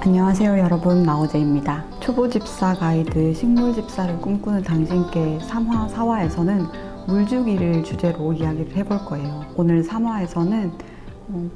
안녕하세요 여러분, 마오제입니다. 초보집사 가이드 식물집사를 꿈꾸는 당신께 3화, 4화에서는 물주기를 주제로 이야기를 해볼 거예요. 오늘 3화에서는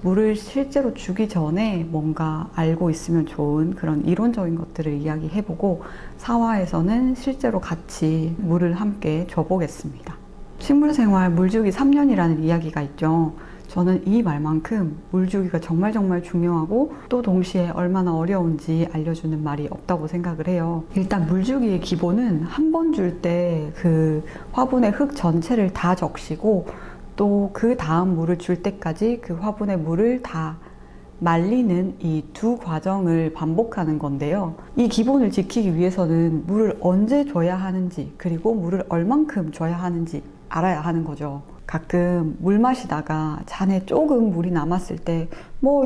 물을 실제로 주기 전에 뭔가 알고 있으면 좋은 그런 이론적인 것들을 이야기해보고, 4화에서는 실제로 같이 물을 함께 줘보겠습니다. 식물생활 물주기 3년이라는 이야기가 있죠. 저는 이 말만큼 물주기가 정말 중요하고 또 동시에 얼마나 어려운지 알려주는 말이 없다고 생각을 해요. 일단 물주기의 기본은 한 번 줄 때 그 화분의 흙 전체를 다 적시고, 또 그 다음 물을 줄 때까지 그 화분의 물을 다 말리는 이 두 과정을 반복하는 건데요. 이 기본을 지키기 위해서는 물을 언제 줘야 하는지, 그리고 물을 얼만큼 줘야 하는지 알아야 하는 거죠. 가끔 물 마시다가 잔에 조금 물이 남았을 때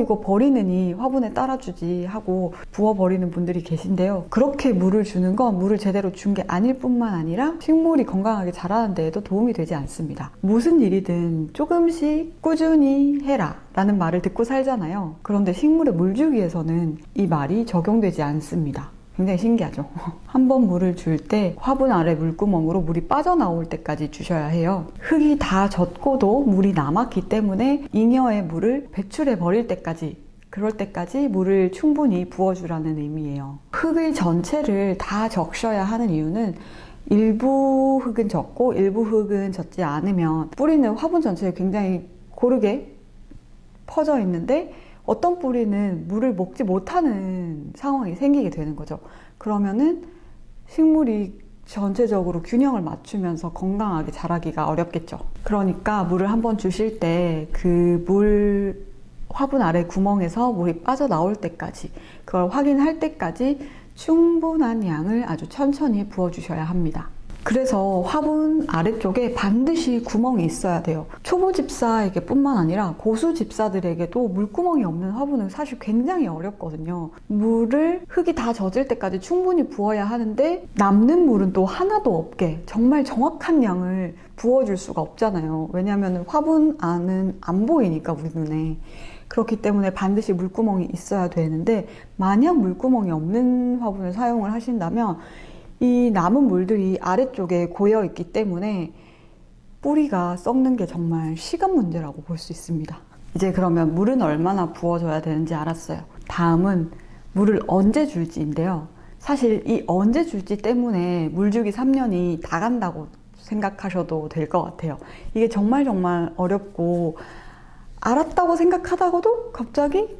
이거 버리느니 화분에 따라주지 하고 부어버리는 분들이 계신데요. 그렇게 물을 주는 건 물을 제대로 준 게 아닐 뿐만 아니라 식물이 건강하게 자라는 데에도 도움이 되지 않습니다. 무슨 일이든 조금씩 꾸준히 해라 라는 말을 듣고 살잖아요. 그런데 식물에 물 주기에서는 이 말이 적용되지 않습니다. 굉장히 신기하죠. 한 번 물을 줄 때 화분 아래 물구멍으로 물이 빠져나올 때까지 주셔야 해요. 흙이 다 젖고도 물이 남았기 때문에 잉여의 물을 배출해 버릴 때까지, 그럴 때까지 물을 충분히 부어주라는 의미예요. 흙의 전체를 다 적셔야 하는 이유는 일부 흙은 젖고 일부 흙은 젖지 않으면 뿌리는 화분 전체에 굉장히 고르게 퍼져 있는데 어떤 뿌리는 물을 먹지 못하는 상황이 생기게 되는 거죠. 그러면은 식물이 전체적으로 균형을 맞추면서 건강하게 자라기가 어렵겠죠. 그러니까 물을 한번 주실 때 그 물 화분 아래 구멍에서 물이 빠져나올 때까지, 그걸 확인할 때까지 충분한 양을 아주 천천히 부어주셔야 합니다. 그래서 화분 아래쪽에 반드시 구멍이 있어야 돼요. 초보집사에게 뿐만 아니라 고수집사들에게도 물구멍이 없는 화분은 사실 굉장히 어렵거든요. 물을 흙이 다 젖을 때까지 충분히 부어야 하는데 남는 물은 또 하나도 없게 정말 정확한 양을 부어줄 수가 없잖아요. 왜냐하면 화분 안은 안 보이니까 우리 눈에. 그렇기 때문에 반드시 물구멍이 있어야 되는데, 만약 물구멍이 없는 화분을 사용을 하신다면 이 남은 물들이 아래쪽에 고여 있기 때문에 뿌리가 썩는 게 정말 시간 문제라고 볼 수 있습니다. 이제 그러면 물은 얼마나 부어줘야 되는지 알았어요. 다음은 물을 언제 줄지인데요. 사실 이 언제 줄지 때문에 물주기 3년이 다 간다고 생각하셔도 될 것 같아요. 이게 정말 어렵고, 알았다고 생각하다가도 갑자기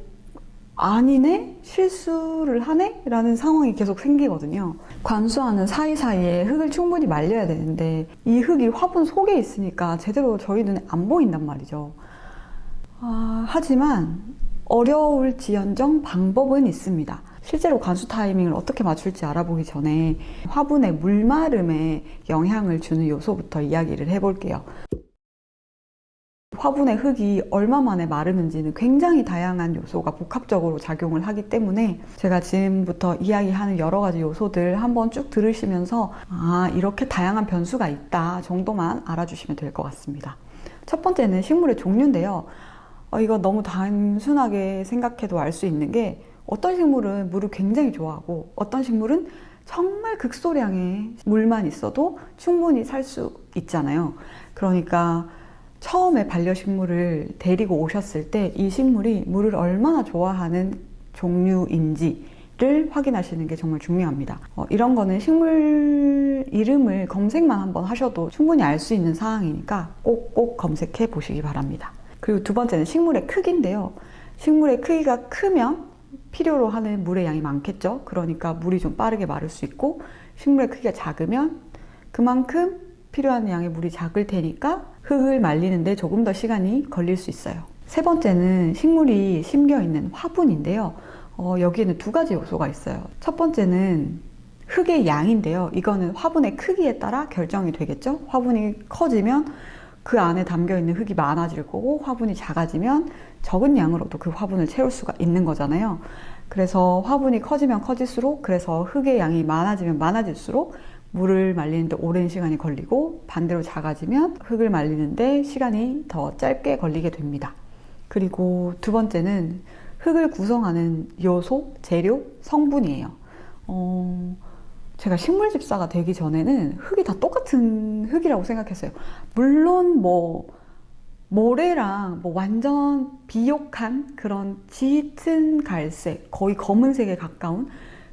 아니네? 실수를 하네? 라는 상황이 계속 생기거든요. 관수하는 사이사이에 흙을 충분히 말려야 되는데 이 흙이 화분 속에 있으니까 제대로 저희 눈에 안 보인단 말이죠. 하지만 어려울지언정 방법은 있습니다. 실제로 관수 타이밍을 어떻게 맞출지 알아보기 전에 화분의 물마름에 영향을 주는 요소부터 이야기를 해볼게요. 화분의 흙이 얼마 만에 마르는지는 굉장히 다양한 요소가 복합적으로 작용을 하기 때문에 제가 지금부터 이야기하는 여러 가지 요소들 한번 쭉 들으시면서 이렇게 다양한 변수가 있다 정도만 알아주시면 될 것 같습니다. 첫 번째는 식물의 종류인데요. 이거 너무 단순하게 생각해도 알 수 있는 게, 어떤 식물은 물을 굉장히 좋아하고 어떤 식물은 정말 극소량의 물만 있어도 충분히 살 수 있잖아요. 그러니까 처음에 반려식물을 데리고 오셨을 때 이 식물이 물을 얼마나 좋아하는 종류인지를 확인하시는 게 정말 중요합니다. 이런 거는 식물 이름을 검색만 한번 하셔도 충분히 알 수 있는 사항이니까 꼭 검색해 보시기 바랍니다. 그리고 두 번째는 식물의 크기인데요. 식물의 크기가 크면 필요로 하는 물의 양이 많겠죠. 그러니까 물이 좀 빠르게 마를 수 있고, 식물의 크기가 작으면 그만큼 필요한 양의 물이 작을 테니까 흙을 말리는데 조금 더 시간이 걸릴 수 있어요. 세 번째는 식물이 심겨 있는 화분인데요. 여기에는 두 가지 요소가 있어요. 첫 번째는 흙의 양인데요. 이거는 화분의 크기에 따라 결정이 되겠죠. 화분이 커지면 그 안에 담겨 있는 흙이 많아질 거고, 화분이 작아지면 적은 양으로도 그 화분을 채울 수가 있는 거잖아요. 그래서 화분이 커지면 커질수록, 그래서 흙의 양이 많아지면 많아질수록 물을 말리는데 오랜 시간이 걸리고, 반대로 작아지면 흙을 말리는데 시간이 더 짧게 걸리게 됩니다. 그리고 두 번째는 흙을 구성하는 요소, 재료, 성분이에요. 제가 식물집사가 되기 전에는 흙이 다 똑같은 흙이라고 생각했어요. 물론 모래랑 완전 비옥한 그런 짙은 갈색, 거의 검은색에 가까운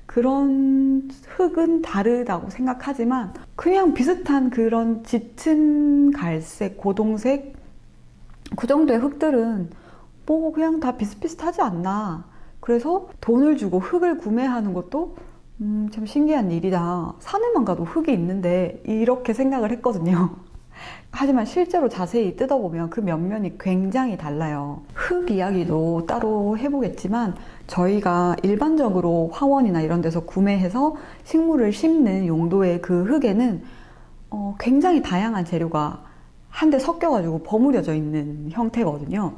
그런 흙은 다르다고 생각하지만 그냥 비슷한 그런 짙은 갈색, 고동색 그 정도의 흙들은 그냥 다 비슷비슷하지 않나. 그래서 돈을 주고 흙을 구매하는 것도 참 신기한 일이다. 산에만 가도 흙이 있는데 이렇게 생각을 했거든요. 하지만 실제로 자세히 뜯어보면 그 면면이 굉장히 달라요. 흙 이야기도 따로 해보겠지만 저희가 일반적으로 화원이나 이런 데서 구매해서 식물을 심는 용도의 그 흙에는 굉장히 다양한 재료가 한데 섞여가지고 버무려져 있는 형태거든요.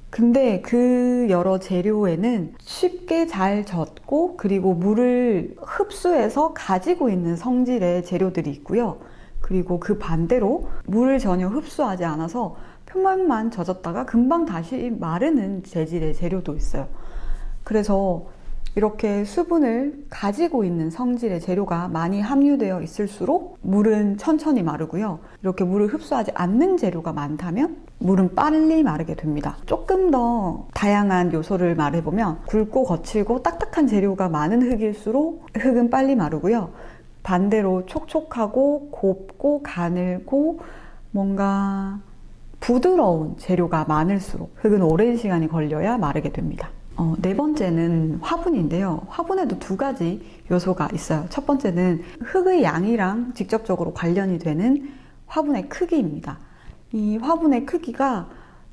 근데 그 여러 재료에는 쉽게 잘 젖고 그리고 물을 흡수해서 가지고 있는 성질의 재료들이 있고요. 그리고 그 반대로 물을 전혀 흡수하지 않아서 표면만 젖었다가 금방 다시 마르는 재질의 재료도 있어요. 그래서 이렇게 수분을 가지고 있는 성질의 재료가 많이 함유되어 있을수록 물은 천천히 마르고요. 이렇게 물을 흡수하지 않는 재료가 많다면 물은 빨리 마르게 됩니다. 조금 더 다양한 요소를 말해보면 굵고 거칠고 딱딱한 재료가 많은 흙일수록 흙은 빨리 마르고요. 반대로 촉촉하고 곱고 가늘고 뭔가 부드러운 재료가 많을수록 흙은 오랜 시간이 걸려야 마르게 됩니다. 네 번째는 화분인데요. 화분에도 두 가지 요소가 있어요. 첫 번째는 흙의 양이랑 직접적으로 관련이 되는 화분의 크기입니다. 이 화분의 크기가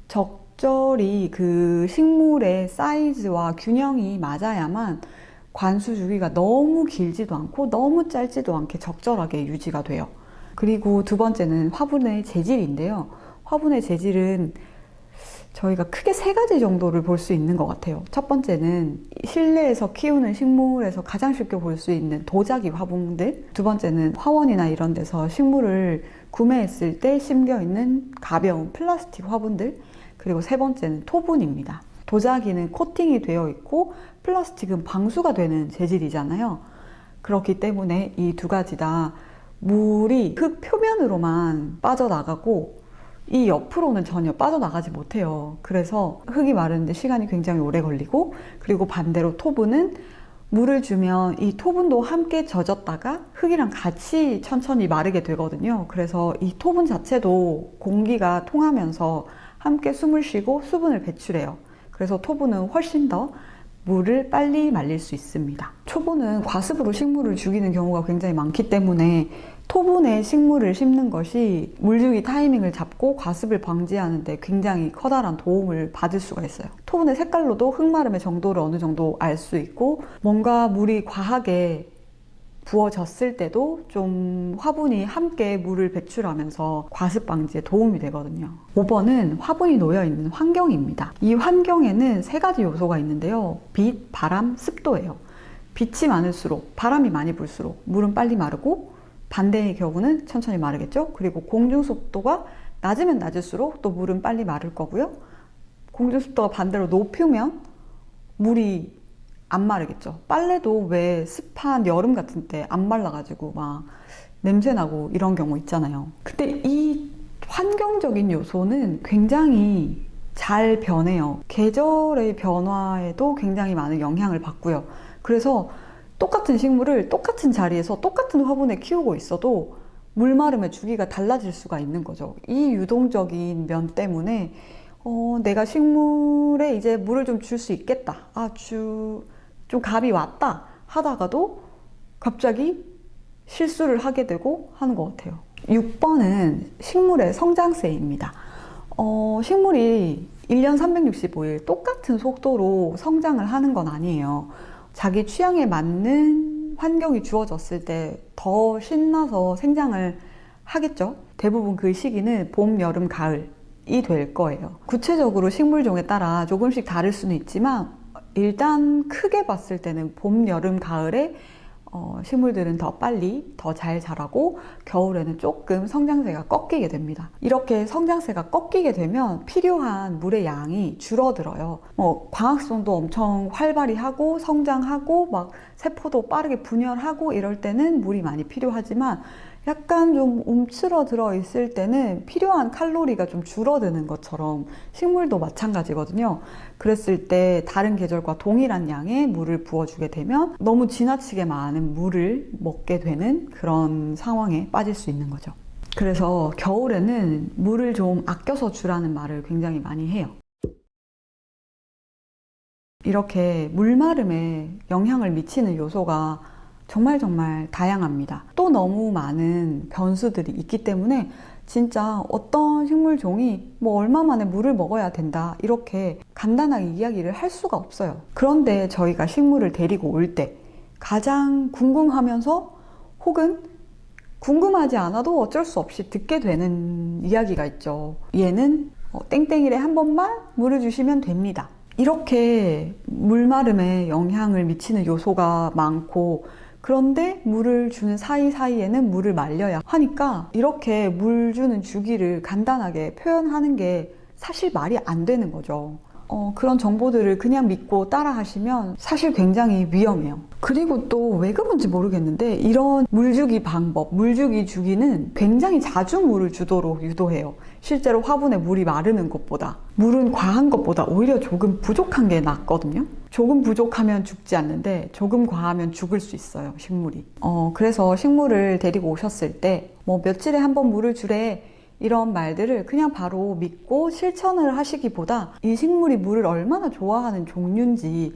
적절히 그 식물의 사이즈와 균형이 맞아야만 관수 주기가 너무 길지도 않고 너무 짧지도 않게 적절하게 유지가 돼요. 그리고 두 번째는 화분의 재질인데요. 화분의 재질은 저희가 크게 세 가지 정도를 볼 수 있는 것 같아요. 첫 번째는 실내에서 키우는 식물에서 가장 쉽게 볼 수 있는 도자기 화분들. 두 번째는 화원이나 이런 데서 식물을 구매했을 때 심겨 있는 가벼운 플라스틱 화분들. 그리고 세 번째는 토분입니다. 도자기는 코팅이 되어 있고 플라스틱은 방수가 되는 재질이잖아요. 그렇기 때문에 이 두 가지 다 물이 흙 표면으로만 빠져나가고 이 옆으로는 전혀 빠져나가지 못해요. 그래서 흙이 마르는데 시간이 굉장히 오래 걸리고, 그리고 반대로 토분은 물을 주면 이 토분도 함께 젖었다가 흙이랑 같이 천천히 마르게 되거든요. 그래서 이 토분 자체도 공기가 통하면서 함께 숨을 쉬고 수분을 배출해요. 그래서 토분은 훨씬 더 물을 빨리 말릴 수 있습니다. 초보는 과습으로 식물을 죽이는 경우가 굉장히 많기 때문에 토분에 식물을 심는 것이 물주기 타이밍을 잡고 과습을 방지하는 데 굉장히 커다란 도움을 받을 수가 있어요. 토분의 색깔로도 흙마름의 정도를 어느 정도 알 수 있고, 뭔가 물이 과하게 부어졌을 때도 좀 화분이 함께 물을 배출하면서 과습 방지에 도움이 되거든요. 5번은 화분이 놓여 있는 환경입니다. 이 환경에는 세 가지 요소가 있는데요. 빛, 바람, 습도예요. 빛이 많을수록, 바람이 많이 불수록 물은 빨리 마르고, 반대의 경우는 천천히 마르겠죠. 그리고 공중 습도가 낮으면 낮을수록 또 물은 빨리 마를 거고요. 공중 습도가 반대로 높으면 물이 안 마르겠죠. 빨래도 왜 습한 여름 같은 때 안 말라가지고 막 냄새나고 이런 경우 있잖아요. 근데 이 환경적인 요소는 굉장히 잘 변해요. 계절의 변화에도 굉장히 많은 영향을 받고요. 그래서 똑같은 식물을 똑같은 자리에서 똑같은 화분에 키우고 있어도 물 마름의 주기가 달라질 수가 있는 거죠. 이 유동적인 면 때문에 내가 식물에 이제 물을 좀 줄 수 있겠다. 좀 감이 왔다 하다가도 갑자기 실수를 하게 되고 하는 것 같아요. 6번은 식물의 성장세입니다. 식물이 1년 365일 똑같은 속도로 성장을 하는 건 아니에요. 자기 취향에 맞는 환경이 주어졌을 때 더 신나서 생장을 하겠죠. 대부분 그 시기는 봄, 여름, 가을이 될 거예요. 구체적으로 식물종에 따라 조금씩 다를 수는 있지만 일단 크게 봤을 때는 봄, 여름, 가을에 식물들은 더 빨리 더 잘 자라고 겨울에는 조금 성장세가 꺾이게 됩니다. 이렇게 성장세가 꺾이게 되면 필요한 물의 양이 줄어들어요. 광합성도 엄청 활발히 하고 성장하고 막 세포도 빠르게 분열하고 이럴 때는 물이 많이 필요하지만 약간 좀 움츠러들어 있을 때는 필요한 칼로리가 좀 줄어드는 것처럼 식물도 마찬가지거든요. 그랬을 때 다른 계절과 동일한 양의 물을 부어주게 되면 너무 지나치게 많은 물을 먹게 되는 그런 상황에 빠질 수 있는 거죠. 그래서 겨울에는 물을 좀 아껴서 주라는 말을 굉장히 많이 해요. 이렇게 물마름에 영향을 미치는 요소가 정말 다양합니다. 또 너무 많은 변수들이 있기 때문에 진짜 어떤 식물종이 얼마 만에 물을 먹어야 된다 이렇게 간단하게 이야기를 할 수가 없어요. 그런데 저희가 식물을 데리고 올 때 가장 궁금하면서 혹은 궁금하지 않아도 어쩔 수 없이 듣게 되는 이야기가 있죠. 얘는 땡땡이래 한 번만 물을 주시면 됩니다. 이렇게 물마름에 영향을 미치는 요소가 많고 그런데 물을 주는 사이사이에는 물을 말려야 하니까 이렇게 물 주는 주기를 간단하게 표현하는 게 사실 말이 안 되는 거죠. 그런 정보들을 그냥 믿고 따라 하시면 사실 굉장히 위험해요. 그리고 또 왜 그런지 모르겠는데 이런 물주기 방법, 물주기 주기는 굉장히 자주 물을 주도록 유도해요. 실제로 화분에 물이 마르는 것보다 물은 과한 것보다 오히려 조금 부족한 게 낫거든요. 조금 부족하면 죽지 않는데 조금 과하면 죽을 수 있어요, 식물이. 그래서 식물을 데리고 오셨을 때 며칠에 한 번 물을 주래 이런 말들을 그냥 바로 믿고 실천을 하시기보다 이 식물이 물을 얼마나 좋아하는 종류인지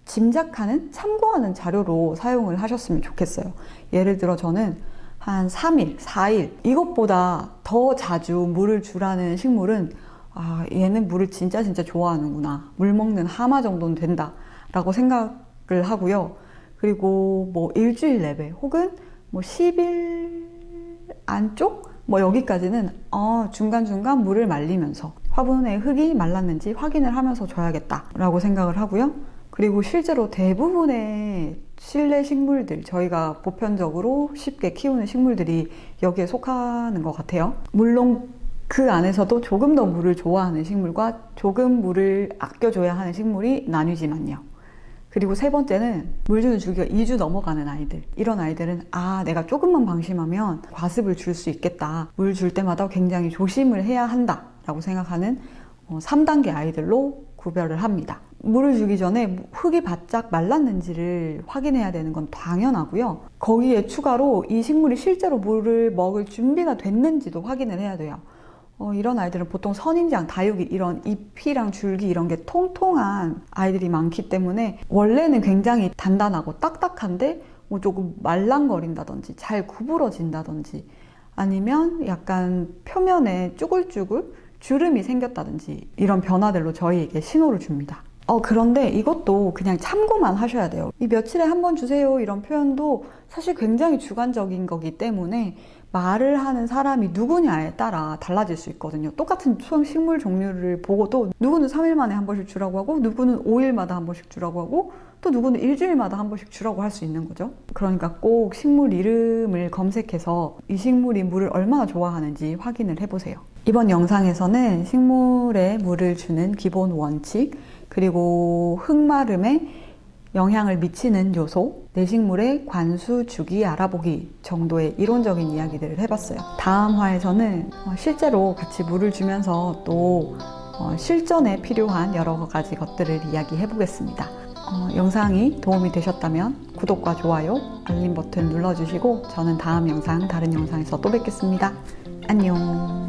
짐작하는, 참고하는 자료로 사용을 하셨으면 좋겠어요. 예를 들어 저는 한 3일, 4일 이것보다 더 자주 물을 주라는 식물은 얘는 물을 진짜 좋아하는구나. 물 먹는 하마 정도는 된다 라고 생각을 하고요. 그리고 일주일 내외 혹은 10일 안쪽 여기까지는 중간중간 물을 말리면서 화분의 흙이 말랐는지 확인을 하면서 줘야겠다 라고 생각을 하고요. 그리고 실제로 대부분의 실내 식물들, 저희가 보편적으로 쉽게 키우는 식물들이 여기에 속하는 것 같아요. 물론 그 안에서도 조금 더 물을 좋아하는 식물과 조금 물을 아껴줘야 하는 식물이 나뉘지만요. 그리고 세 번째는 물 주는 주기가 2주 넘어가는 아이들. 이런 아이들은 내가 조금만 방심하면 과습을 줄 수 있겠다. 물 줄 때마다 굉장히 조심을 해야 한다 라고 생각하는 3단계 아이들로 구별을 합니다. 물을 주기 전에 흙이 바짝 말랐는지를 확인해야 되는 건 당연하고요. 거기에 추가로 이 식물이 실제로 물을 먹을 준비가 됐는지도 확인을 해야 돼요. 이런 아이들은 보통 선인장, 다육이 이런 잎이랑 줄기 이런 게 통통한 아이들이 많기 때문에 원래는 굉장히 단단하고 딱딱한데 조금 말랑거린다든지 잘 구부러진다든지 아니면 약간 표면에 쭈글쭈글 주름이 생겼다든지 이런 변화들로 저희에게 신호를 줍니다. 그런데 이것도 그냥 참고만 하셔야 돼요. 이 며칠에 한 번 주세요 이런 표현도 사실 굉장히 주관적인 거기 때문에 말을 하는 사람이 누구냐에 따라 달라질 수 있거든요. 똑같은 식물 종류를 보고도 누구는 3일 만에 한 번씩 주라고 하고 누구는 5일마다 한 번씩 주라고 하고 또 누구는 일주일마다 한 번씩 주라고 할 수 있는 거죠. 그러니까 꼭 식물 이름을 검색해서 이 식물이 물을 얼마나 좋아하는지 확인을 해보세요. 이번 영상에서는 식물에 물을 주는 기본 원칙 그리고 흙마름에 영향을 미치는 요소, 내 식물의 관수 주기 알아보기 정도의 이론적인 이야기들을 해봤어요. 다음 화에서는 실제로 같이 물을 주면서 또 실전에 필요한 여러 가지 것들을 이야기해 보겠습니다. 영상이 도움이 되셨다면 구독과 좋아요, 알림 버튼 눌러주시고 저는 다음 영상, 다른 영상에서 또 뵙겠습니다. 안녕.